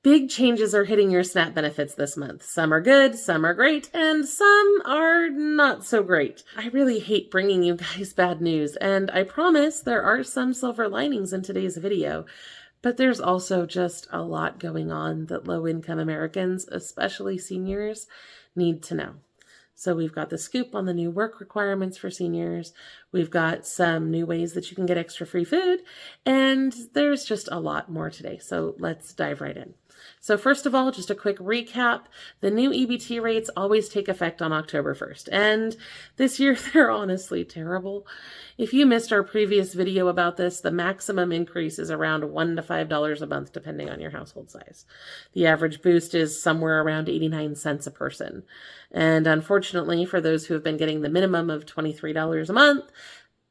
Big changes are hitting your SNAP benefits this month. Some are good, some are great, and some are not so great. I really hate bringing you guys bad news, and I promise there are some silver linings in today's video. But there's also just a lot going on that low-income Americans, especially seniors, need to know. So we've got the scoop on the new work requirements for seniors. We've got some new ways that you can get extra free food. And there's just a lot more today. So let's dive right in. So first of all, just a quick recap. The new EBT rates always take effect on October 1st. And this year, they're honestly terrible. If you missed our previous video about this, the maximum increase is around $1 to $5 a month, depending on your household size. The average boost is somewhere around 89 cents a person. And unfortunately, for those who have been getting the minimum of $23 a month,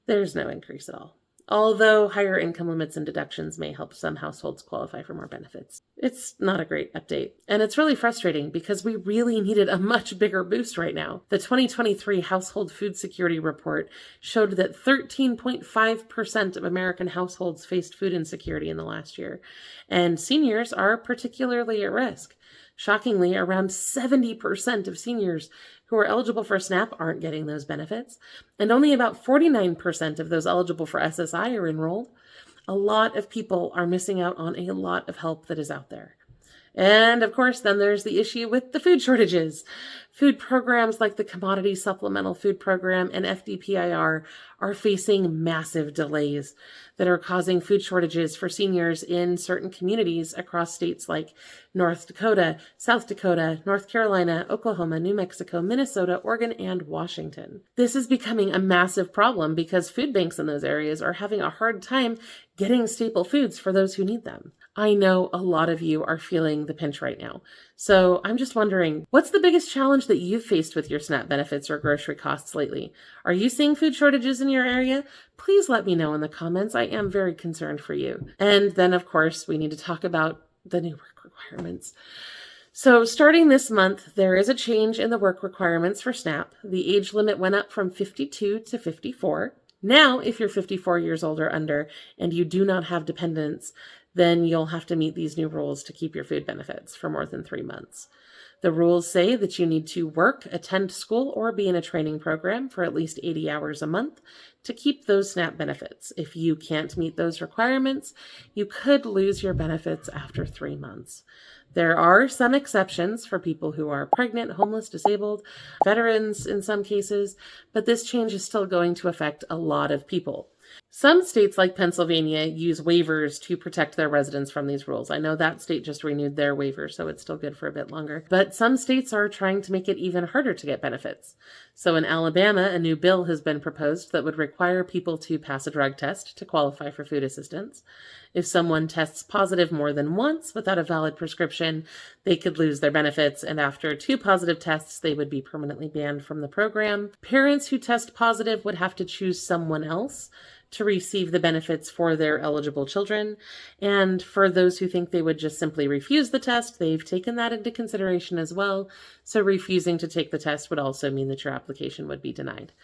there's no increase at all. Although higher income limits and deductions may help some households qualify for more benefits. It's not a great update. And it's really frustrating because we really needed a much bigger boost right now. The 2023 Household Food Security Report showed that 13.5% of American households faced food insecurity in the last year. And seniors are particularly at risk. Shockingly, around 70% of seniors who are eligible for SNAP aren't getting those benefits, and only about 49% of those eligible for SSI are enrolled. A lot of people are missing out on a lot of help that is out there. And of course, then there's the issue with the food shortages. Food programs like the Commodity Supplemental Food Program and FDPIR are facing massive delays that are causing food shortages for seniors in certain communities across states like North Dakota, South Dakota, North Carolina, Oklahoma, New Mexico, Minnesota, Oregon, and Washington. This is becoming a massive problem because food banks in those areas are having a hard time getting staple foods for those who need them. I know a lot of you are feeling the pinch right now. So I'm just wondering, what's the biggest challenge that you've faced with your SNAP benefits or grocery costs lately? Are you seeing food shortages in your area? Please let me know in the comments. I am very concerned for you. And then, of course, we need to talk about the new work requirements. So starting this month, there is a change in the work requirements for SNAP. The age limit went up from 52 to 54. Now, if you're 54 years old or under and you do not have dependents, then you'll have to meet these new rules to keep your food benefits for more than 3 months. The rules say that you need to work, attend school, or be in a training program for at least 80 hours a month to keep those SNAP benefits. If you can't meet those requirements, you could lose your benefits after 3 months. There are some exceptions for people who are pregnant, homeless, disabled, veterans in some cases, but this change is still going to affect a lot of people. Some states like Pennsylvania use waivers to protect their residents from these rules. I know that state just renewed their waiver, so it's still good for a bit longer. But some states are trying to make it even harder to get benefits. So in Alabama, a new bill has been proposed that would require people to pass a drug test to qualify for food assistance. If someone tests positive more than once without a valid prescription, they could lose their benefits, and after 2 positive tests, they would be permanently banned from the program. Parents who test positive would have to choose someone else to receive the benefits for their eligible children. And for those who think they would just simply refuse the test, they've taken that into consideration as well. So refusing to take the test would also mean that your application would be denied.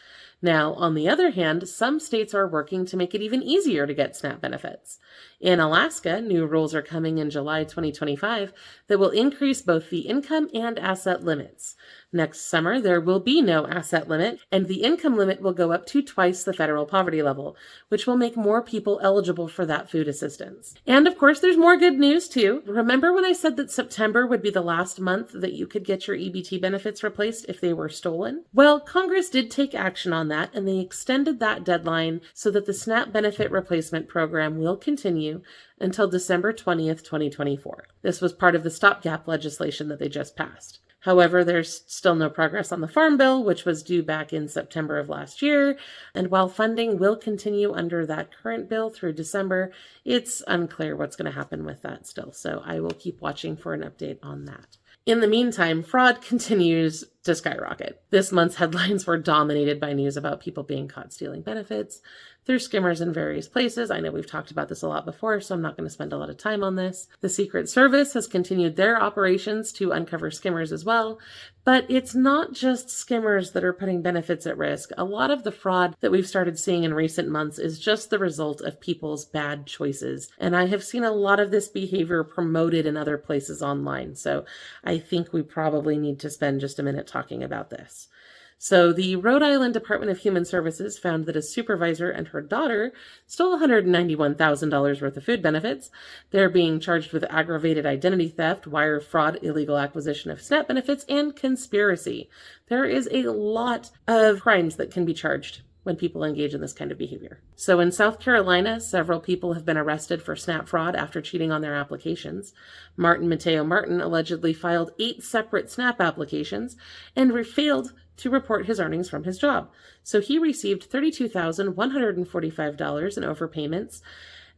Now, on the other hand, some states are working to make it even easier to get SNAP benefits. In Alaska, new rules are coming in July 2025 that will increase both the income and asset limits. Next summer, there will be no asset limit, and the income limit will go up to twice the federal poverty level, which will make more people eligible for that food assistance. And of course, there's more good news too. Remember when I said that September would be the last month that you could get your EBT benefits replaced if they were stolen? Well, Congress did take action on that, and they extended that deadline so that the SNAP benefit replacement program will continue until December 20th, 2024. This was part of the stopgap legislation that they just passed. However, there's still no progress on the Farm Bill, which was due back in September of last year. And while funding will continue under that current bill through December, it's unclear what's going to happen with that still. So I will keep watching for an update on that. In the meantime, fraud continues to skyrocket. This month's headlines were dominated by news about people being caught stealing benefits through skimmers in various places. I know we've talked about this a lot before, so I'm not going to spend a lot of time on this. The Secret Service has continued their operations to uncover skimmers as well, but it's not just skimmers that are putting benefits at risk. A lot of the fraud that we've started seeing in recent months is just the result of people's bad choices, and I have seen a lot of this behavior promoted in other places online, so I think we probably need to spend just a minute talking about this. So the Rhode Island Department of Human Services found that a supervisor and her daughter stole $191,000 worth of food benefits. They're being charged with aggravated identity theft, wire fraud, illegal acquisition of SNAP benefits, and conspiracy. There is a lot of crimes that can be charged when people engage in this kind of behavior. So in South Carolina, several people have been arrested for SNAP fraud after cheating on their applications. Mateo Martin allegedly filed 8 separate SNAP applications and failed to report his earnings from his job. So he received $32,145 in overpayments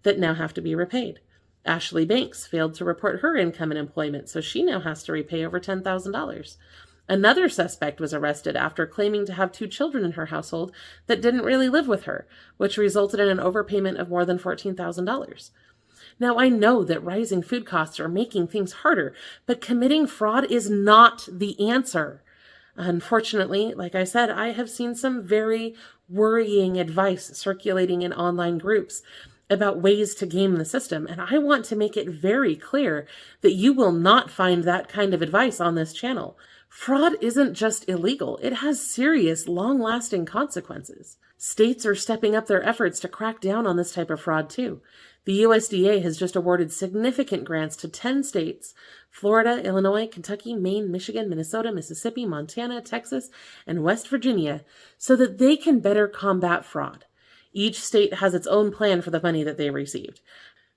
that now have to be repaid. Ashley Banks failed to report her income and employment, so she now has to repay over $10,000. Another suspect was arrested after claiming to have 2 children in her household that didn't really live with her, which resulted in an overpayment of more than $14,000. Now, I know that rising food costs are making things harder, but committing fraud is not the answer. Unfortunately, like I said, I have seen some very worrying advice circulating in online groups about ways to game the system, and I want to make it very clear that you will not find that kind of advice on this channel. Fraud isn't just illegal, it has serious, long-lasting consequences. States are stepping up their efforts to crack down on this type of fraud too. The USDA has just awarded significant grants to 10 states, Florida, Illinois, Kentucky, Maine, Michigan, Minnesota, Mississippi, Montana, Texas, and West Virginia, so that they can better combat fraud. Each state has its own plan for the money that they received.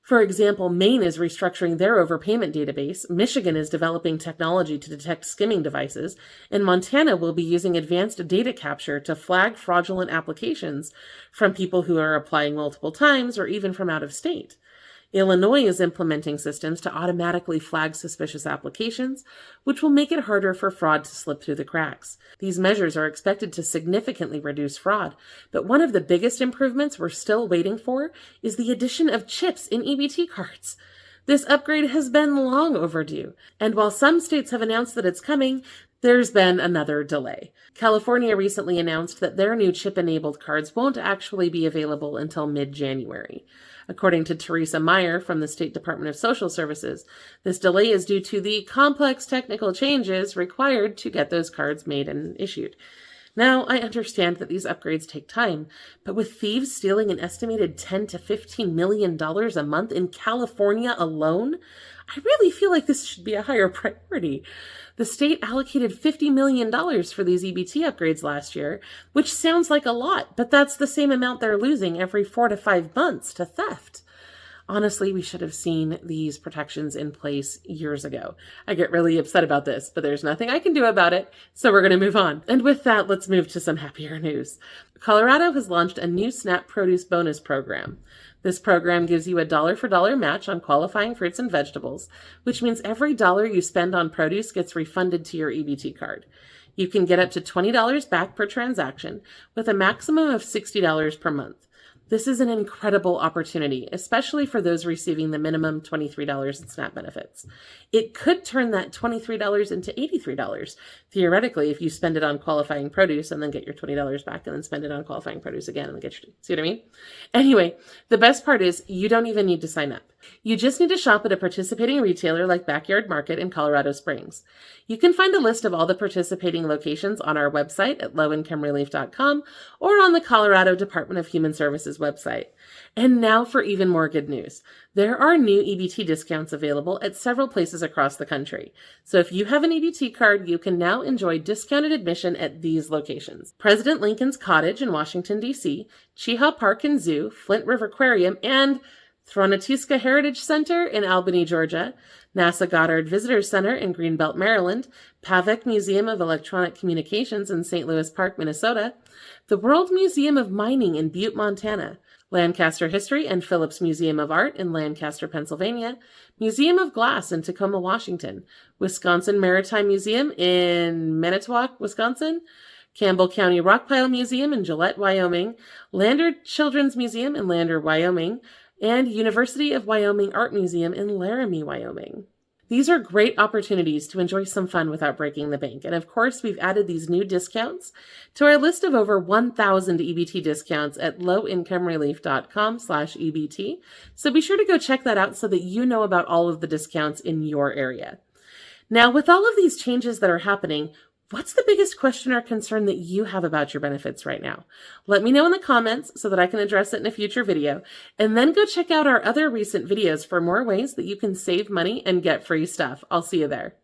For example, Maine is restructuring their overpayment database, Michigan is developing technology to detect skimming devices, and Montana will be using advanced data capture to flag fraudulent applications from people who are applying multiple times or even from out of state. Illinois is implementing systems to automatically flag suspicious applications, which will make it harder for fraud to slip through the cracks. These measures are expected to significantly reduce fraud, but one of the biggest improvements we're still waiting for is the addition of chips in EBT cards. This upgrade has been long overdue, and while some states have announced that it's coming, there's been another delay. California recently announced that their new chip-enabled cards won't actually be available until mid-January. According to Teresa Meyer from the State Department of Social Services, this delay is due to the complex technical changes required to get those cards made and issued. Now, I understand that these upgrades take time, but with thieves stealing an estimated $10 to $15 million a month in California alone, I really feel like this should be a higher priority. The state allocated $50 million for these EBT upgrades last year, which sounds like a lot, but that's the same amount they're losing every 4 to 5 months to theft. Honestly, we should have seen these protections in place years ago. I get really upset about this, but there's nothing I can do about it, so we're going to move on. And with that, let's move to some happier news. Colorado has launched a new SNAP Produce Bonus program. This program gives you a dollar-for-dollar match on qualifying fruits and vegetables, which means every dollar you spend on produce gets refunded to your EBT card. You can get up to $20 back per transaction, with a maximum of $60 per month. This is an incredible opportunity, especially for those receiving the minimum $23 in SNAP benefits. It could turn that $23 into $83, theoretically, if you spend it on qualifying produce and then get your $20 back and then spend it on qualifying produce again and then get your, see what I mean? Anyway, the best part is you don't even need to sign up. You just need to shop at a participating retailer like Backyard Market in Colorado Springs. You can find a list of all the participating locations on our website at lowincomerelief.com or on the Colorado Department of Human Services website. And now for even more good news. There are new EBT discounts available at several places across the country. So if you have an EBT card, you can now enjoy discounted admission at these locations: President Lincoln's Cottage in Washington, D.C., Chehaw Park and Zoo, Flint River Aquarium, and Thronatiska Heritage Center in Albany, Georgia, NASA Goddard Visitor Center in Greenbelt, Maryland, Pavek Museum of Electronic Communications in St. Louis Park, Minnesota, the World Museum of Mining in Butte, Montana, Lancaster History and Phillips Museum of Art in Lancaster, Pennsylvania, Museum of Glass in Tacoma, Washington, Wisconsin Maritime Museum in Manitowoc, Wisconsin, Campbell County Rockpile Museum in Gillette, Wyoming, Lander Children's Museum in Lander, Wyoming, and University of Wyoming Art Museum in Laramie, Wyoming. These are great opportunities to enjoy some fun without breaking the bank. And of course, we've added these new discounts to our list of over 1,000 EBT discounts at lowincomerelief.com/EBT. So be sure to go check that out so that you know about all of the discounts in your area. Now, with all of these changes that are happening, what's the biggest question or concern that you have about your benefits right now? Let me know in the comments so that I can address it in a future video. And then go check out our other recent videos for more ways that you can save money and get free stuff. I'll see you there.